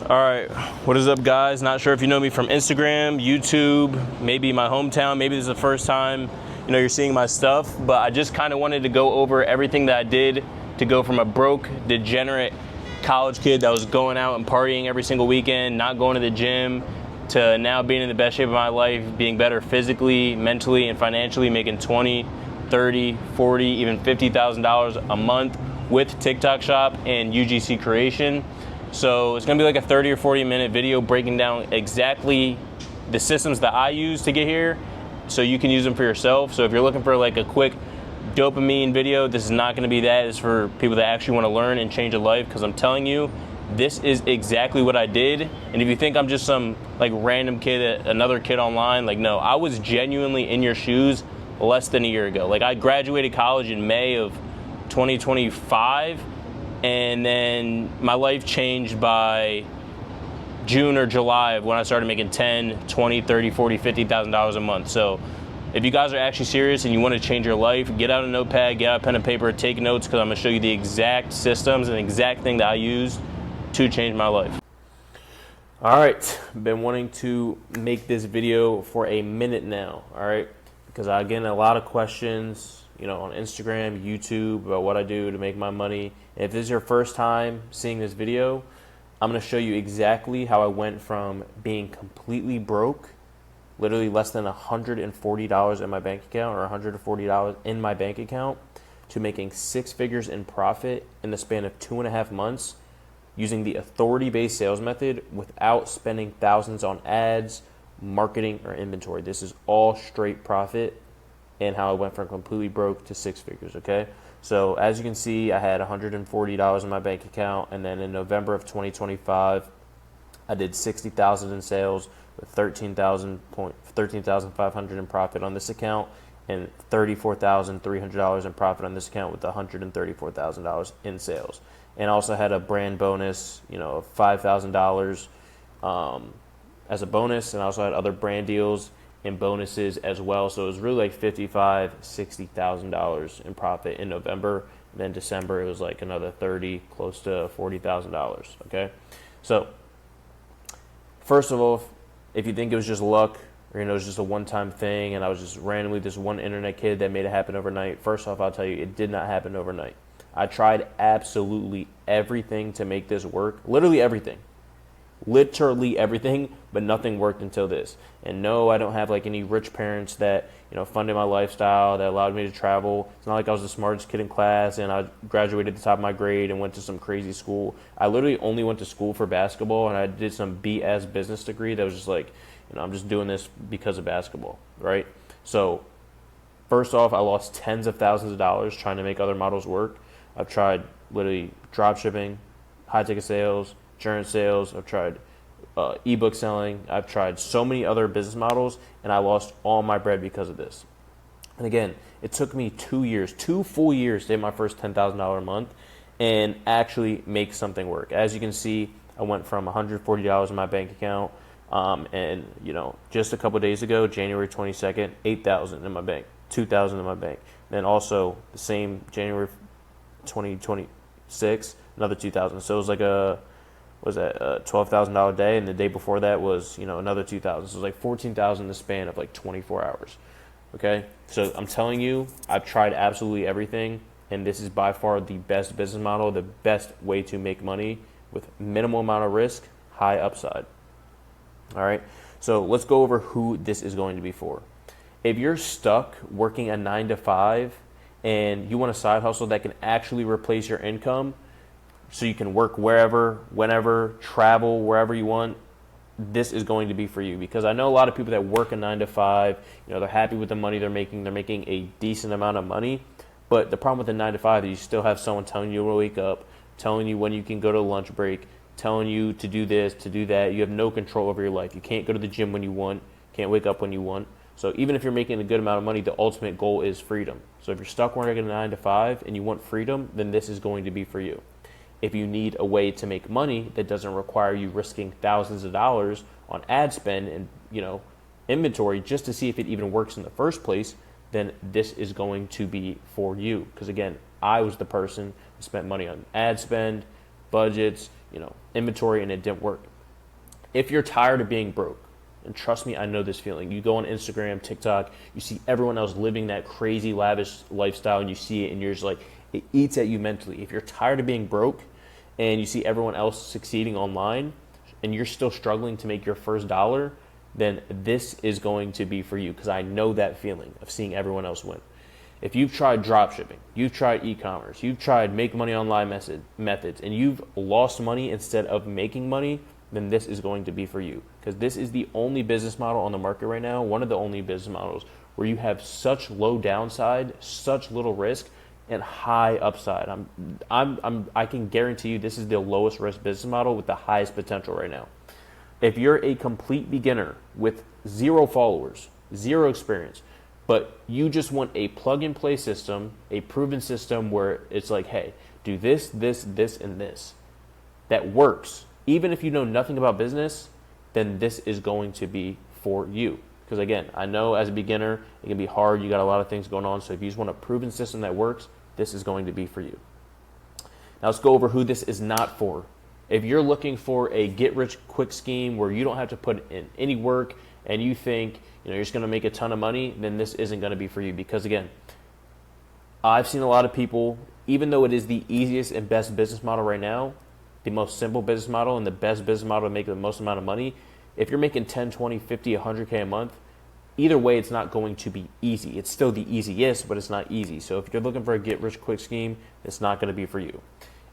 All right, what is up, guys? Not sure if you know me from Instagram, YouTube, maybe my hometown, maybe this is the first time you're seeing my stuff, but I just kind of wanted to go over everything that I did to go from a broke, degenerate college kid that was going out and partying every single weekend, not going to the gym, to now being in the best shape of my life, being better physically, mentally, and financially, making $20, $30, $40, even $50,000 a month with TikTok Shop and UGC Creation. So it's gonna be like a 30 or 40 minute video breaking down exactly the systems that I use to get here so you can use them for yourself. So if you're looking for like a quick dopamine video, this is not gonna be that. It's for people that actually wanna learn and change a life, because I'm telling you, this is exactly what I did. And if you think I'm just some like random kid, another kid online, like no, I was genuinely in your shoes less than a year ago. Like I graduated college in May of 2025. And then my life changed by June or July of when I started making $10, $20, $30, $40, $50,000 a month. So if you guys are actually serious and you want to change your life, get out a notepad, get out a pen and paper, take notes, because I'm going to show you the exact systems and the exact thing that I used to change my life. All right, been wanting to make this video for a minute now, all right? Because I get a lot of questions, on Instagram, YouTube, about what I do to make my money. And if this is your first time seeing this video, I'm going to show you exactly how I went from being completely broke, literally less than $140 in my bank account, or $140 in my bank account, to making 6 figures in profit in the span of 2.5 months using the authority-based sales method without spending thousands on ads, marketing, or inventory. This is all straight profit, and how I went from completely broke to 6 figures, okay? So as you can see, I had $140 in my bank account, and then in November of 2025, I did $60,000 in sales with $13,500 in profit on this account, and $34,300 in profit on this account with $134,000 in sales. And I also had a brand bonus, of $5,000 as a bonus, and I also had other brand deals and bonuses as well. So it was really like $55,000, $60,000 in profit in November. And then December it was like another $30,000, close to $40,000. Okay, so first of all, if you think it was just luck, or it was just a one-time thing, and I was just randomly this one internet kid that made it happen overnight, first off, I'll tell you, it did not happen overnight. I tried absolutely everything to make this work, literally everything, but nothing worked until this. And no, I don't have like any rich parents that funded my lifestyle, that allowed me to travel. It's not like I was the smartest kid in class and I graduated at the top of my grade and went to some crazy school. I literally only went to school for basketball, and I did some BS business degree that was just like, I'm just doing this because of basketball, right? So first off, I lost tens of thousands of dollars trying to make other models work. I've tried literally drop shipping, high ticket sales, insurance sales. I've tried ebook selling. I've tried so many other business models, and I lost all my bread because of this. And again, it took me 2 full years to hit my first $10,000 a month and actually make something work. As you can see, I went from $140 in my bank account, and just a couple days ago, January 22nd, $8,000 in my bank, $2,000 in my bank. Then also the same January 2026, another $2,000. So it was like a $12,000 day, and the day before that was another $2,000. So it was like $14,000 in the span of like 24 hours. Okay, so I'm telling you, I've tried absolutely everything, and this is by far the best business model, the best way to make money with minimal amount of risk, high upside. All right, so let's go over who this is going to be for. If you're stuck working a 9-to-5 and you want a side hustle that can actually replace your income, so you can work wherever, whenever, travel wherever you want, this is going to be for you. Because I know a lot of people that work a 9-to-5, they're happy with the money they're making a decent amount of money, but the problem with the 9-to-5 is you still have someone telling you to wake up, telling you when you can go to lunch break, telling you to do this, to do that. You have no control over your life. You can't go to the gym when you want, can't wake up when you want. So even if you're making a good amount of money, the ultimate goal is freedom. So if you're stuck working a 9-to-5 and you want freedom, then this is going to be for you. If you need a way to make money that doesn't require you risking thousands of dollars on ad spend and inventory just to see if it even works in the first place, then this is going to be for you. Because again, I was the person who spent money on ad spend, budgets, inventory, and it didn't work. If you're tired of being broke, and trust me, I know this feeling. You go on Instagram, TikTok, you see everyone else living that crazy, lavish lifestyle, and you see it, and you're just like, it eats at you mentally. If you're tired of being broke, and you see everyone else succeeding online, and you're still struggling to make your first dollar, then this is going to be for you, because I know that feeling of seeing everyone else win. If you've tried dropshipping, you've tried e-commerce, you've tried make money online methods, and you've lost money instead of making money, then this is going to be for you. Because this is the only business model on the market right now, one of the only business models where you have such low downside, such little risk, and high upside. I can guarantee you this is the lowest risk business model with the highest potential right now. If you're a complete beginner with 0 followers, 0 experience, but you just want a plug-and-play system, a proven system where it's like, hey, do this, this, this, and this, that works. Even if you know nothing about business, then this is going to be for you. Because again, I know as a beginner, it can be hard. You got a lot of things going on. So if you just want a proven system that works, this is going to be for you. Now let's go over who this is not for. If you're looking for a get-rich-quick scheme where you don't have to put in any work and you think you're just going to make a ton of money, then this isn't going to be for you. Because again, I've seen a lot of people, even though it is the easiest and best business model right now, the most simple business model and the best business model to make the most amount of money, if you're making 10, 20, 50, 100K a month, either way, it's not going to be easy. It's still the easiest, but it's not easy. So if you're looking for a get-rich-quick scheme, it's not going to be for you.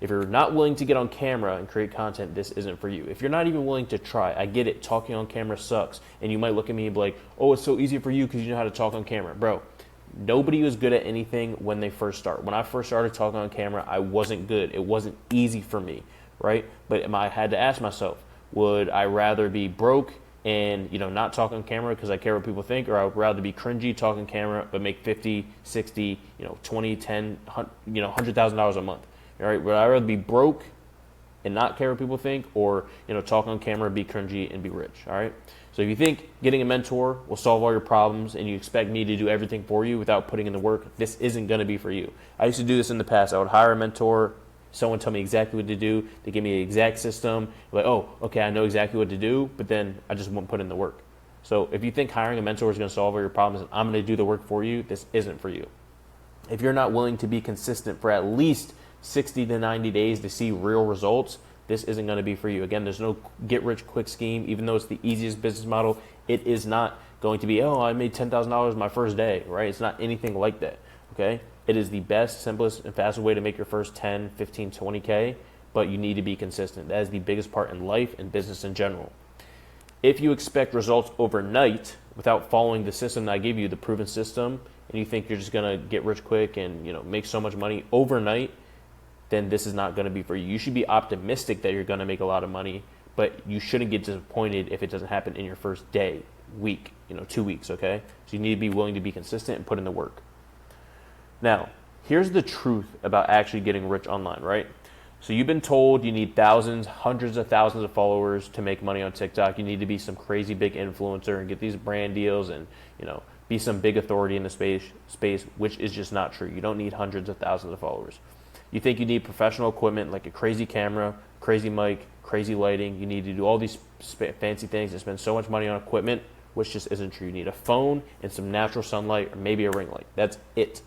If you're not willing to get on camera and create content, this isn't for you. If you're not even willing to try, I get it, talking on camera sucks. And you might look at me and be like, oh, it's so easy for you because you know how to talk on camera. Bro, nobody was good at anything when they first start. When I first started talking on camera, I wasn't good. It wasn't easy for me, right? But I had to ask myself, would I rather be broke and not talk on camera because I care what people think, or I would rather be cringy, talk on camera, but make 50, 60, 20, 10, $100,000 a month? All right, would I rather be broke and not care what people think, or talk on camera, be cringy, and be rich? All right. So if you think getting a mentor will solve all your problems, and you expect me to do everything for you without putting in the work, this isn't going to be for you. I used to do this in the past. I would hire a mentor, someone tell me exactly what to do. They give me the exact system. Like, oh, okay, I know exactly what to do, but then I just won't put in the work. So if you think hiring a mentor is going to solve all your problems and I'm going to do the work for you, this isn't for you. If you're not willing to be consistent for at least 60 to 90 days to see real results, this isn't going to be for you. Again, there's no get-rich-quick scheme. Even though it's the easiest business model, it is not going to be, oh, I made $10,000 my first day, right? It's not anything like that, okay? It is the best, simplest, and fastest way to make your first 10, 15, 20K, but you need to be consistent. That is the biggest part in life and business in general. If you expect results overnight without following the system that I gave you, the proven system, and you think you're just going to get rich quick and make so much money overnight, then this is not going to be for you. You should be optimistic that you're going to make a lot of money, but you shouldn't get disappointed if it doesn't happen in your first day, week, 2 weeks, okay? So you need to be willing to be consistent and put in the work. Now, here's the truth about actually getting rich online, right? So you've been told you need thousands, hundreds of thousands of followers to make money on TikTok. You need to be some crazy big influencer and get these brand deals and, be some big authority in the space, which is just not true. You don't need hundreds of thousands of followers. You think you need professional equipment like a crazy camera, crazy mic, crazy lighting. You need to do all these fancy things and spend so much money on equipment, which just isn't true. You need a phone and some natural sunlight or maybe a ring light. That's it.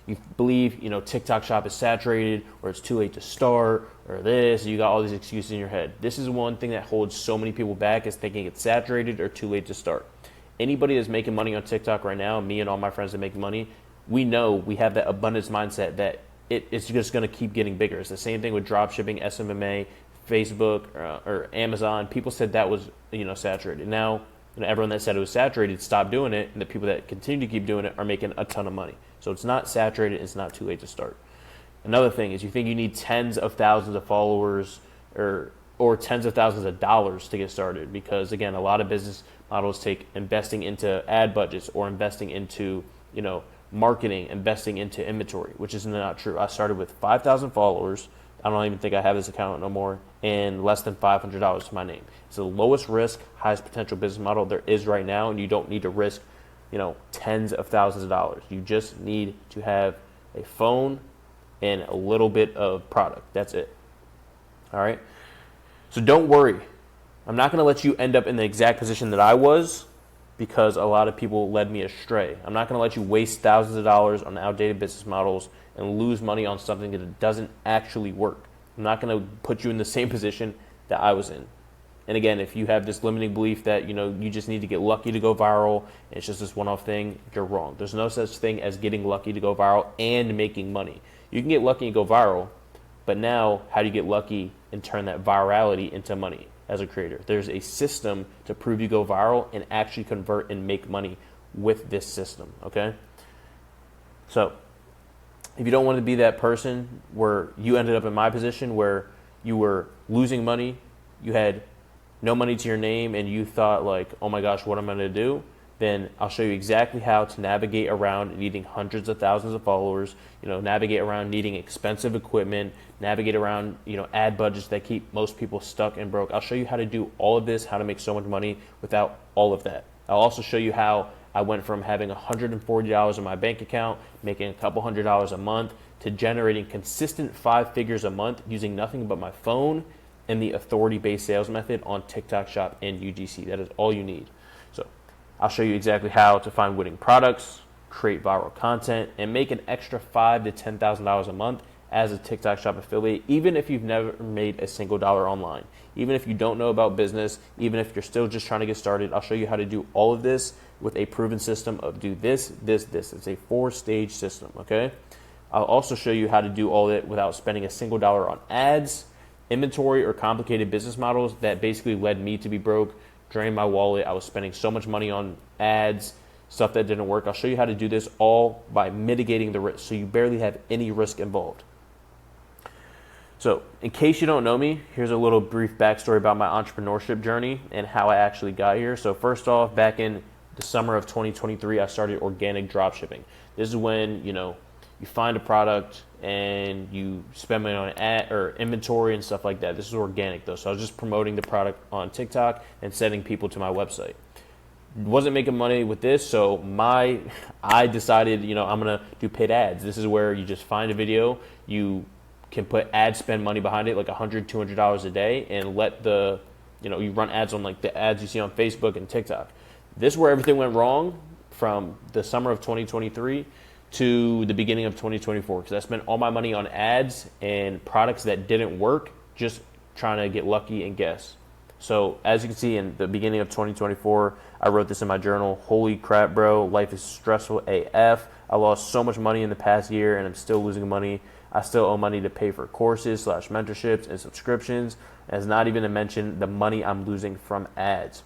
You believe, TikTok shop is saturated or it's too late to start or this. You got all these excuses in your head. This is one thing that holds so many people back, is thinking it's saturated or too late to start. Anybody that's making money on TikTok right now, me and all my friends that make money, we know we have that abundance mindset that it's just going to keep getting bigger. It's the same thing with dropshipping, SMMA, Facebook, or Amazon. People said that was, saturated. Now, everyone that said it was saturated stopped doing it, and the people that continue to keep doing it are making a ton of money. So it's not saturated. It's not too late to start. Another thing is you think you need tens of thousands of followers or tens of thousands of dollars to get started, because, again, a lot of business models take investing into ad budgets or investing into, marketing, investing into inventory, which is not true. I started with 5,000 followers. I don't even think I have this account no more, and less than $500 to my name. It's the lowest risk, highest potential business model there is right now, and you don't need to risk, tens of thousands of dollars. You just need to have a phone and a little bit of product. That's it. All right? So don't worry I'm not going to let you end up in the exact position that I was, because a lot of people led me astray. I'm not going to let you waste thousands of dollars on outdated business models and lose money on something that doesn't actually work. I'm not going to put you in the same position that I was in. And again, if you have this limiting belief that, you just need to get lucky to go viral, and it's just this one-off thing, you're wrong. There's no such thing as getting lucky to go viral and making money. You can get lucky and go viral, but now how do you get lucky and turn that virality into money as a creator? There's a system to prove you go viral and actually convert and make money with this system, okay? So if you don't want to be that person where you ended up in my position where you were losing money, you had no money to your name, and you thought like, oh my gosh, what am I going to do? Then I'll show you exactly how to navigate around needing hundreds of thousands of followers, navigate around needing expensive equipment, navigate around, ad budgets that keep most people stuck and broke. I'll show you how to do all of this, how to make so much money without all of that. I'll also show you how I went from having $140 in my bank account, making a couple $100s a month, to generating consistent 5 figures a month using nothing but my phone and the authority-based sales method on TikTok Shop and UGC. That is all you need. So I'll show you exactly how to find winning products, create viral content, and make an extra $5,000 to $10,000 a month as a TikTok Shop affiliate, even if you've never made a single dollar online. Even if you don't know about business, even if you're still just trying to get started, I'll show you how to do all of this with a proven system of do this, this, this. It's a 4-stage system, okay? I'll also show you how to do all of it without spending a single dollar on ads, inventory, or complicated business models that basically led me to be broke, drained my wallet. I was spending so much money on ads, stuff that didn't work. I'll show you how to do this all by mitigating the risk, so you barely have any risk involved. So in case you don't know me, here's a little brief backstory about my entrepreneurship journey and how I actually got here. So first off, back in the summer of 2023, I started organic dropshipping. This is when, you find a product and you spend money on ad or inventory and stuff like that. This is organic though. So I was just promoting the product on TikTok and sending people to my website. Wasn't making money with this, so I decided, I'm gonna do paid ads. This is where you just find a video, you can put ad spend money behind it, like $100, $200 a day, and let you run ads on like the ads you see on Facebook and TikTok. This is where everything went wrong from the summer of 2023 to the beginning of 2024, because I spent all my money on ads and products that didn't work, just trying to get lucky and guess. So as you can see in the beginning of 2024, I wrote this in my journal, holy crap, bro, life is stressful AF. I lost so much money in the past year and I'm still losing money. I still owe money to pay for courses / mentorships and subscriptions, as not even to mention the money I'm losing from ads.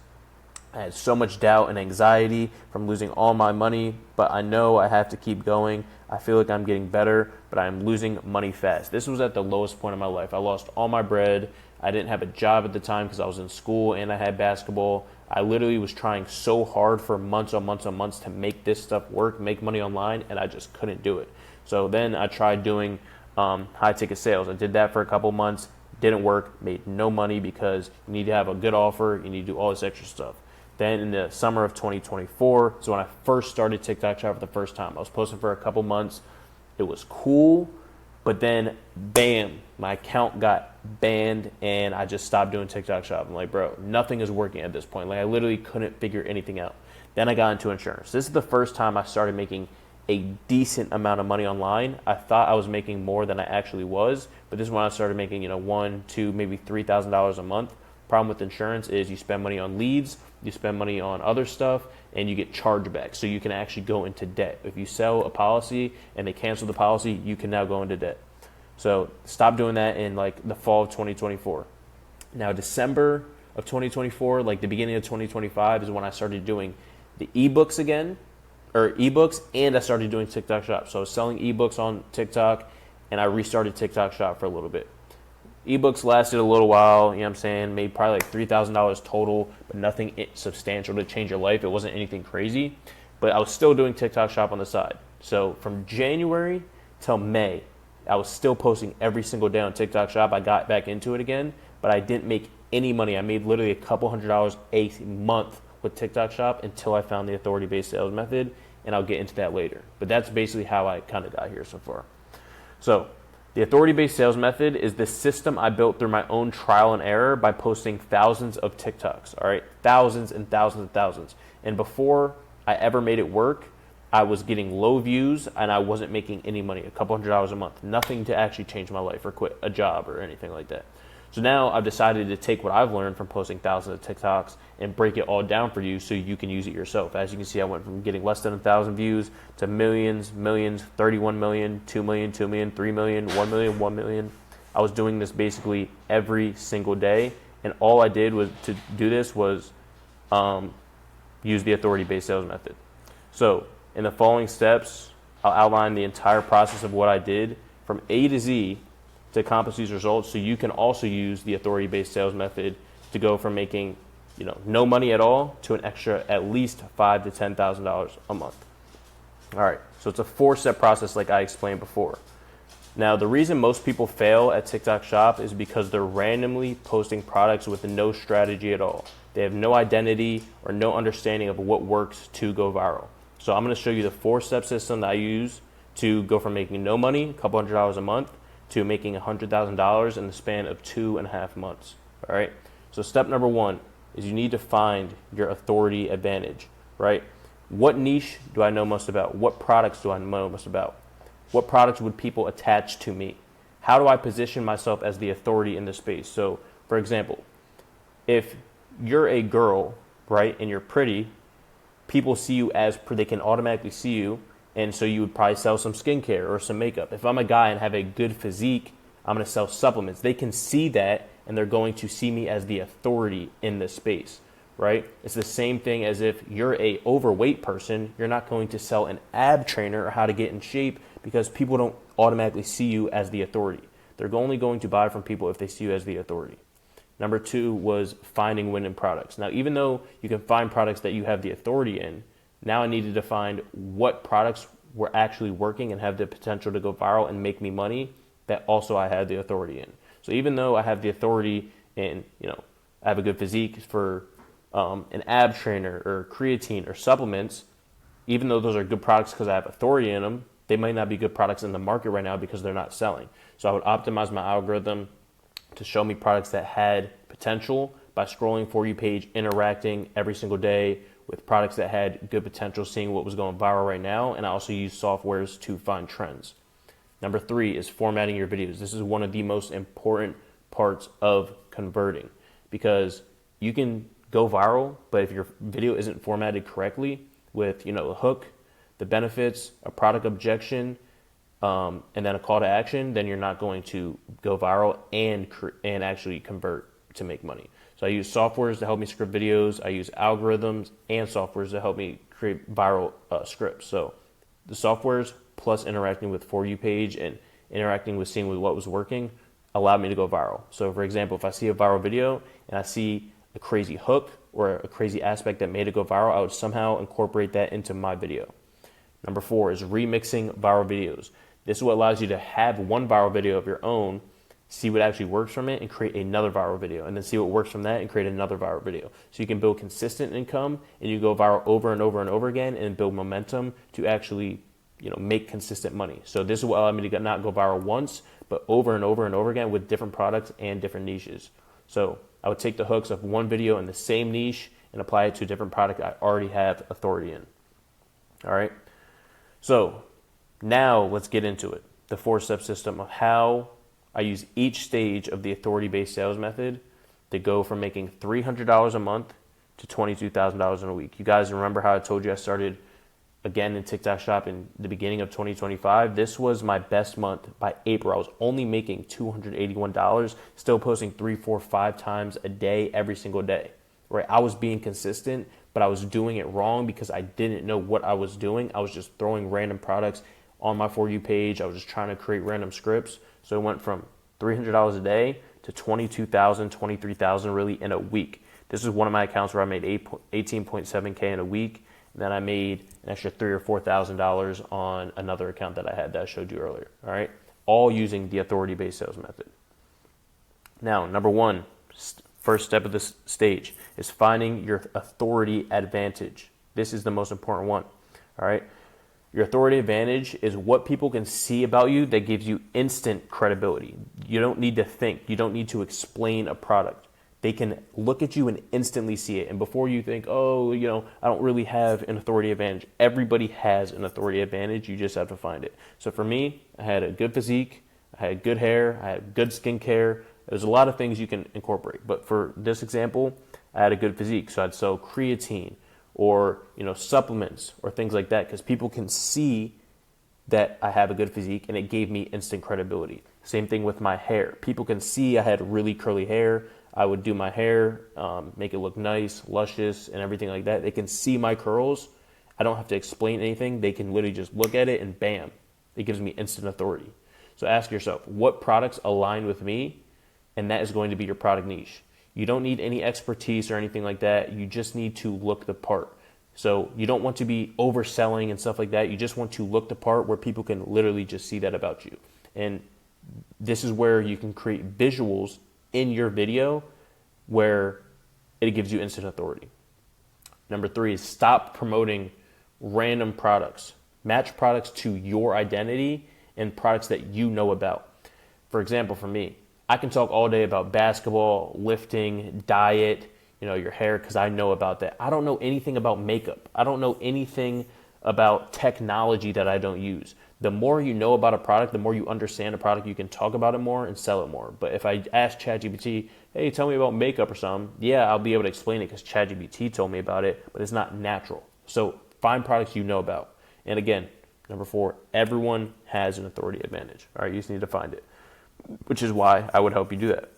I had so much doubt and anxiety from losing all my money, but I know I have to keep going. I feel like I'm getting better, but I'm losing money fast. This was at the lowest point of my life. I lost all my bread. I didn't have a job at the time because I was in school and I had basketball. I literally was trying so hard for months on months on months to make this stuff work, make money online, and I just couldn't do it. So then I tried doing high ticket sales. I did that for a couple months, didn't work, made no money because you need to have a good offer, you need to do all this extra stuff. Then in the summer of 2024 is when I first started TikTok Shop for the first time. I was posting for a couple months. It was cool, but then bam, my account got banned and I just stopped doing TikTok Shop. I'm like, bro, nothing is working at this point. Like I literally couldn't figure anything out. Then I got into insurance. This is the first time I started making a decent amount of money online. I thought I was making more than I actually was, but this is when I started making, $1,000, $2,000, maybe $3,000 a month. Problem with insurance is you spend money on leads, you spend money on other stuff, and you get chargebacks. So you can actually go into debt. If you sell a policy and they cancel the policy, you can now go into debt. So stop doing that in like the fall of 2024. Now December of 2024, like the beginning of 2025 is when I started doing the ebooks again, or ebooks, and I started doing TikTok Shop. So I was selling ebooks on TikTok and I restarted TikTok Shop for a little bit. Ebooks lasted a little while, you know what I'm saying, made probably like $3,000 total, but nothing substantial to change your life. It wasn't anything crazy, but I was still doing TikTok Shop on the side. So from January till May, I was still posting every single day on TikTok Shop. I got back into it again, but I didn't make any money. I made literally a couple $100s a month with TikTok Shop until I found the authority-based sales method, and I'll get into that later. But that's basically how I kind of got here so far. So The authority-based sales method is the system I built through my own trial and error by posting thousands of TikToks, all right? Thousands and thousands and thousands. And before I ever made it work, I was getting low views and I wasn't making any money, a couple $100 a month, nothing to actually change my life or quit a job or anything like that. So now I've decided to take what I've learned from posting thousands of TikToks and break it all down for you so you can use it yourself. As you can see, I went from getting less than 1,000 views to millions, millions, 31 million, 2 million, 2 million, 3 million, 1 million, 1 million. I was doing this basically every single day, and all I did was to do this was use the authority-based sales method. So in the following steps, I'll outline the entire process of what I did from A to Z to accomplish these results, so you can also use the authority-based sales method to go from making, no money at all to an extra at least $5,000 to $10,000 a month. All right, so it's a 4-step process like I explained before. Now, the reason most people fail at TikTok Shop is because they're randomly posting products with no strategy at all. They have no identity or no understanding of what works to go viral. So I'm going to show you the 4-step system that I use to go from making no money, a couple $100 a month, to making $100,000 in the span of 2.5 months. All right. So step number 1 is you need to find your authority advantage, right? What niche do I know most about? What products do I know most about? What products would people attach to me? How do I position myself as the authority in this space? So, for example, if you're a girl, right, and you're pretty, people see you as, they can automatically see you. And so you would probably sell some skincare or some makeup. If I'm a guy and have a good physique, I'm going to sell supplements. They can see that, and they're going to see me as the authority in this space, right? It's the same thing as if you're a overweight person, you're not going to sell an ab trainer or how to get in shape because people don't automatically see you as the authority. They're only going to buy from people if they see you as the authority. Number 2 was finding winning products. Now, even though you can find products that you have the authority in, now I needed to find what products were actually working and have the potential to go viral and make me money that also I had the authority in. So even though I have the authority in, I have a good physique for an ab trainer or creatine or supplements, even though those are good products because I have authority in them, they might not be good products in the market right now because they're not selling. So I would optimize my algorithm to show me products that had potential by scrolling For You page, interacting every single day with products that had good potential, seeing what was going viral right now. And I also use softwares to find trends. Number 3 is formatting your videos. This is one of the most important parts of converting because you can go viral, but if your video isn't formatted correctly with, a hook, the benefits, a product objection, and then a call to action, then you're not going to go viral and actually convert to make money. So I use softwares to help me script videos. I use algorithms and softwares to help me create viral scripts. So the softwares plus interacting with For You page and interacting with seeing what was working allowed me to go viral. So for example, if I see a viral video and I see a crazy hook or a crazy aspect that made it go viral, I would somehow incorporate that into my video. Number 4 is remixing viral videos. This is what allows you to have one viral video of your own, see what actually works from it, and create another viral video, and then see what works from that and create another viral video. So you can build consistent income, and you go viral over and over and over again, and build momentum to actually, make consistent money. So this is what allowed me to not go viral once, but over and over and over again with different products and different niches. So I would take the hooks of one video in the same niche and apply it to a different product I already have authority in. All right. So now let's get into it. The 4-step system of how I use each stage of the authority-based sales method to go from making $300 a month to $22,000 in a week. You guys remember how I told you I started again in TikTok Shop in the beginning of 2025? This was my best month by April. I was only making $281, still posting 3, 4, 5 times a day, every single day, right? I was being consistent, but I was doing it wrong because I didn't know what I was doing. I was just throwing random products on my For You page. I was just trying to create random scripts. So it went from $300 a day to $22,000, $23,000 really in a week. This is one of my accounts where I made $18.7K in a week. And then I made an extra $3,000 or $4,000 on another account that I had that I showed you earlier. All right, all using the authority-based sales method. Now, number 1, first step of this stage is finding your authority advantage. This is the most important one. All right. Your authority advantage is what people can see about you that gives you instant credibility. You don't need to think. You don't need to explain a product. They can look at you and instantly see it. And before you think, oh, I don't really have an authority advantage. Everybody has an authority advantage. You just have to find it. So for me, I had a good physique. I had good hair. I had good skincare. There's a lot of things you can incorporate. But for this example, I had a good physique. So I'd sell creatine or supplements or things like that, because people can see that I have a good physique, and it gave me instant credibility. Same thing with my hair. People can see I had really curly hair. I would do my hair, make it look nice, luscious, and everything like that. They can see my curls. I don't have to explain anything. They can literally just look at it and bam, it gives me instant authority. So ask yourself, what products align with me? And that is going to be your product niche. You don't need any expertise or anything like that. You just need to look the part. So you don't want to be overselling and stuff like that. You just want to look the part where people can literally just see that about you. And this is where you can create visuals in your video where it gives you instant authority. Number 3 is stop promoting random products. Match products to your identity and products that you know about. For example, for me, I can talk all day about basketball, lifting, diet, your hair, because I know about that. I don't know anything about makeup. I don't know anything about technology that I don't use. The more you know about a product, the more you understand a product, you can talk about it more and sell it more. But if I ask ChatGPT, hey, tell me about makeup or something, yeah, I'll be able to explain it because ChatGPT told me about it, but it's not natural. So find products you know about. And again, number 4, everyone has an authority advantage. All right, you just need to find it, which is why I would help you do that.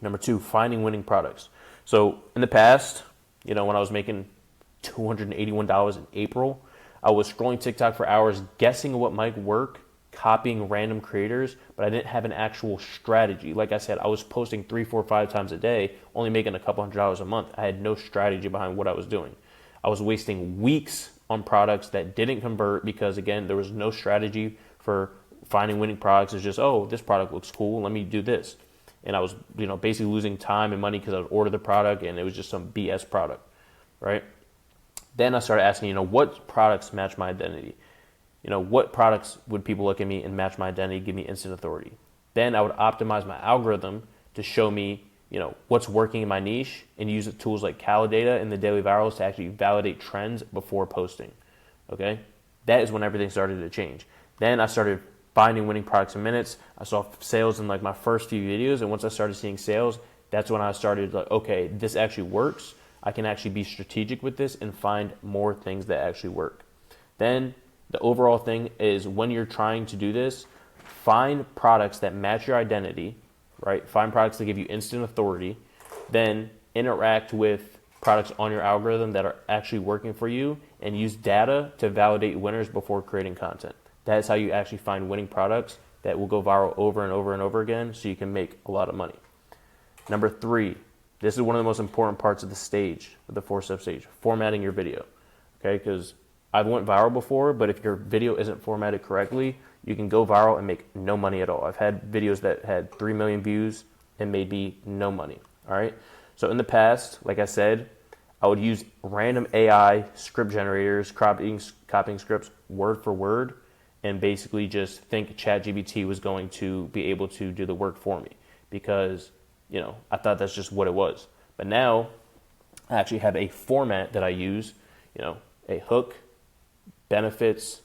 Number 2, finding winning products. So in the past, when I was making $281 in April, I was scrolling TikTok for hours, guessing what might work, copying random creators, but I didn't have an actual strategy. Like I said, I was posting 3, 4, 5 times a day, only making a couple $100 a month. I had no strategy behind what I was doing. I was wasting weeks on products that didn't convert because, again, there was no strategy for finding winning products. It's just, oh, this product looks cool, let me do this. And I was, basically losing time and money because I would order the product and it was just some BS product, right? Then I started asking, what products match my identity? What products would people look at me and match my identity, give me instant authority? Then I would optimize my algorithm to show me, what's working in my niche, and use tools like Calidata and the Daily Virals to actually validate trends before posting, okay? That is when everything started to change. Then I started finding winning products in minutes. I saw sales in like my first few videos, and once I started seeing sales, that's when I started like, okay, this actually works. I can actually be strategic with this and find more things that actually work. Then the overall thing is, when you're trying to do this, find products that match your identity, right? Find products that give you instant authority, then interact with products on your algorithm that are actually working for you, and use data to validate winners before creating content. That's how you actually find winning products that will go viral over and over and over again, so you can make a lot of money. Number 3, this is one of the most important parts of the stage, of the 4-step stage, formatting your video, okay? Because I've went viral before, but if your video isn't formatted correctly, you can go viral and make no money at all. I've had videos that had 3 million views and made me no money, all right? So in the past, like I said, I would use random AI script generators, copying scripts word for word, and basically just think ChatGPT was going to be able to do the work for me, because I thought that's just what it was. But now I actually have a format that I use, a hook, benefits,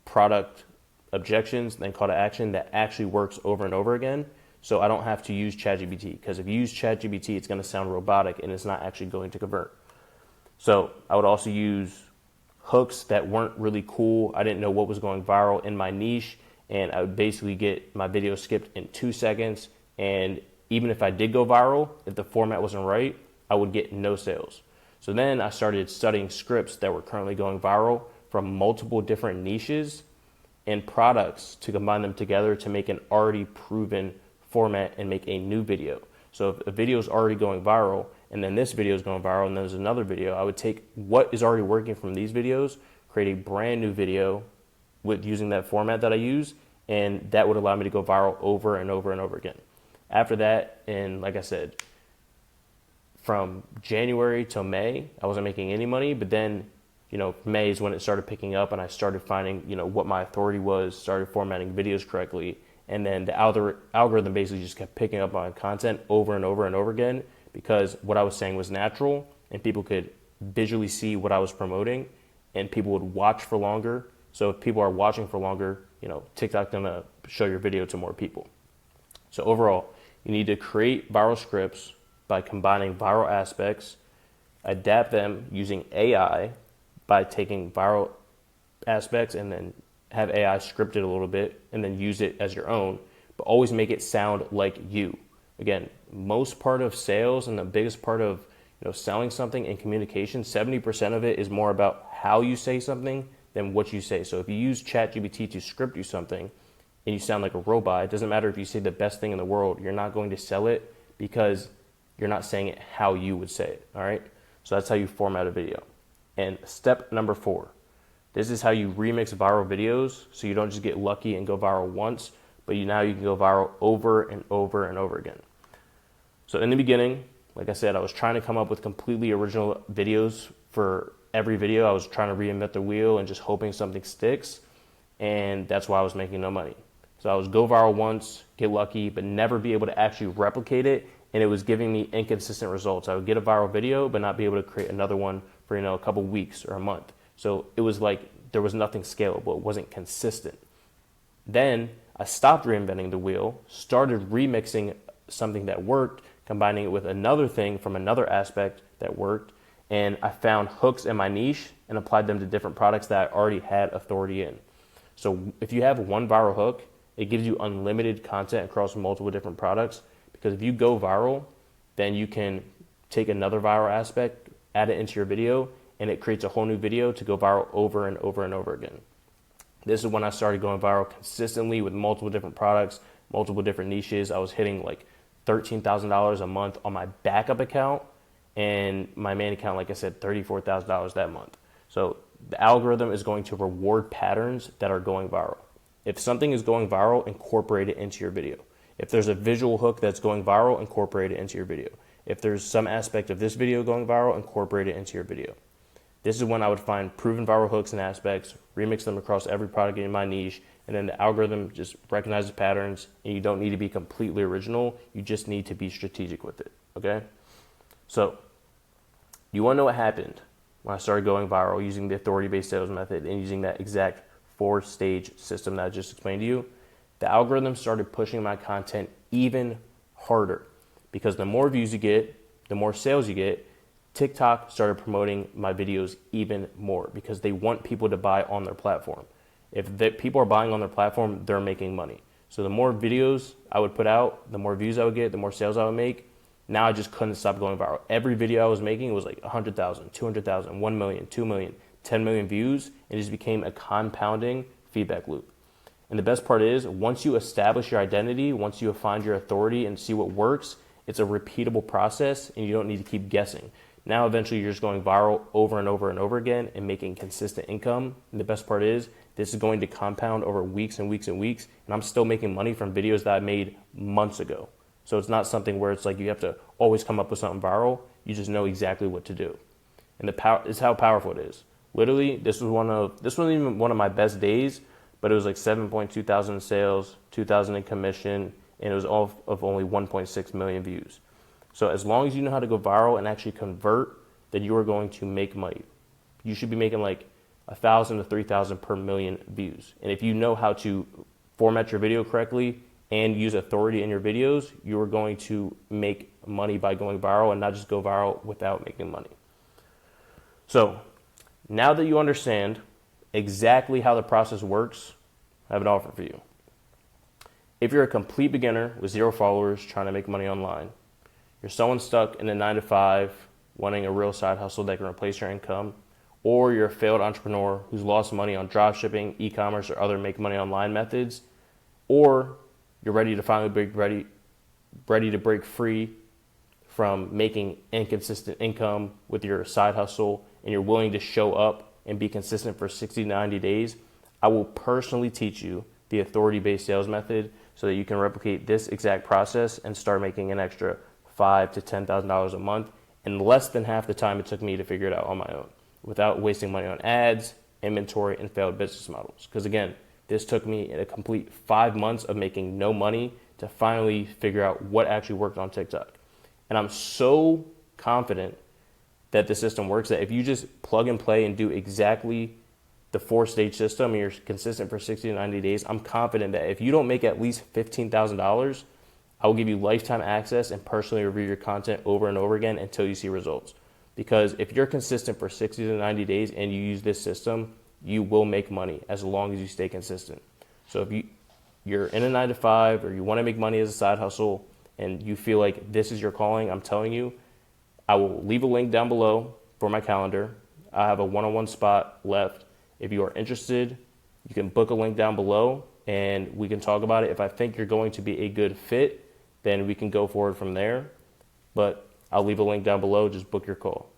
product, objections, then call to action that actually works over and over again. So I don't have to use ChatGPT, because if you use ChatGPT, it's going to sound robotic and it's not actually going to convert. So I would also use hooks that weren't really cool. I didn't know what was going viral in my niche, and I would basically get my video skipped in 2 seconds. And even if I did go viral, if the format wasn't right, I would get no sales. So then I started studying scripts that were currently going viral from multiple different niches and products to combine them together to make an already proven format and make a new video. So if a video is already going viral, and then this video is going viral, and then there's another video, I would take what is already working from these videos, create a brand new video with using that format that I use, and that would allow me to go viral over and over and over again. After that, and like I said, from January till May, I wasn't making any money, but then, May is when it started picking up and I started finding, what my authority was, started formatting videos correctly. And then the algorithm basically just kept picking up on content over and over and over again because what I was saying was natural and people could visually see what I was promoting and people would watch for longer. So if people are watching for longer, TikTok's gonna show your video to more people. So overall, you need to create viral scripts by combining viral aspects, adapt them using AI by taking viral aspects and then have AI script it a little bit and then use it as your own, but always make it sound like you. Again, most part of sales and the biggest part of selling something in communication, 70% of it is more about how you say something than what you say. So if you use ChatGPT to script you something and you sound like a robot, it doesn't matter if you say the best thing in the world, you're not going to sell it because you're not saying it how you would say it, all right? So that's how you format a video. And step number 4, this is how you remix viral videos so you don't just get lucky and go viral once, but now you can go viral over and over and over again. So in the beginning, like I said, I was trying to come up with completely original videos for every video. I was trying to reinvent the wheel and just hoping something sticks, and that's why I was making no money. So I was go viral once, get lucky, but never be able to actually replicate it, and it was giving me inconsistent results. I would get a viral video, but not be able to create another one for a couple weeks or a month. So it was like there was nothing scalable. It wasn't consistent. Then I stopped reinventing the wheel, started remixing something that worked, combining it with another thing from another aspect that worked, and I found hooks in my niche and applied them to different products that I already had authority in. So if you have one viral hook, it gives you unlimited content across multiple different products, because if you go viral, then you can take another viral aspect, add it into your video, and it creates a whole new video to go viral over and over and over again. This is when I started going viral consistently with multiple different products, multiple different niches. I was hitting like $13,000 a month on my backup account, and my main account, like I said, $34,000 that month. So the algorithm is going to reward patterns that are going viral. If something is going viral, incorporate it into your video. If there's a visual hook that's going viral, incorporate it into your video. If there's some aspect of this video going viral, incorporate it into your video. This is when I would find proven viral hooks and aspects, remix them across every product in my niche, and then the algorithm just recognizes patterns, and you don't need to be completely original. You just need to be strategic with it, okay? So you want to know what happened when I started going viral using the authority-based sales method and using that exact 4-stage system that I just explained to you? The algorithm started pushing my content even harder, because the more views you get, the more sales you get. TikTok started promoting my videos even more because they want people to buy on their platform. If people are buying on their platform, they're making money. So the more videos I would put out, the more views I would get, the more sales I would make. Now I just couldn't stop going viral. Every video I was making was like 100,000, 200,000, 1 million, 2 million, 10 million views. It just became a compounding feedback loop. And the best part is, once you establish your identity, once you find your authority and see what works, it's a repeatable process and you don't need to keep guessing. Now eventually you're just going viral over and over and over again and making consistent income. And the best part is, this is going to compound over weeks and weeks and weeks, and I'm still making money from videos that I made months ago. So it's not something where it's like you have to always come up with something viral. You just know exactly what to do. And the power is how powerful it is. Literally, this wasn't even one of my best days, but it was like 7.2 thousand in sales, 2,000 in commission, and it was all of only 1.6 million views. So as long as you know how to go viral and actually convert, then you are going to make money. You should be making like 1,000 to 3,000 per million views. And if you know how to format your video correctly and use authority in your videos, you are going to make money by going viral and not just go viral without making money. So now that you understand exactly how the process works, I have an offer for you. If you're a complete beginner with 0 followers trying to make money online, you're someone stuck in a 9-to-5 wanting a real side hustle that can replace your income, or you're a failed entrepreneur who's lost money on dropshipping, e-commerce, or other make money online methods, or you're ready to finally ready to break free from making inconsistent income with your side hustle, and you're willing to show up and be consistent for 60 to 90 days, I will personally teach you the authority-based sales method so that you can replicate this exact process and start making an extra $5,000 to $10,000 a month in less than half the time it took me to figure it out on my own. without wasting money on ads, inventory, and failed business models. Because again, this took me a complete 5 months of making no money to finally figure out what actually worked on TikTok. And I'm so confident that the system works that if you just plug and play and do exactly the 4-stage system and you're consistent for 60 to 90 days, I'm confident that if you don't make at least $15,000, I will give you lifetime access and personally review your content over and over again until you see results. Because if you're consistent for 60 to 90 days and you use this system, you will make money as long as you stay consistent. So if you're in a 9 to 5 or you want to make money as a side hustle and you feel like this is your calling, I'm telling you, I will leave a link down below for my calendar. I have a one-on-one spot left. If you are interested, you can book a link down below and we can talk about it. If I think you're going to be a good fit, then we can go forward from there. But I'll leave a link down below. Just book your call.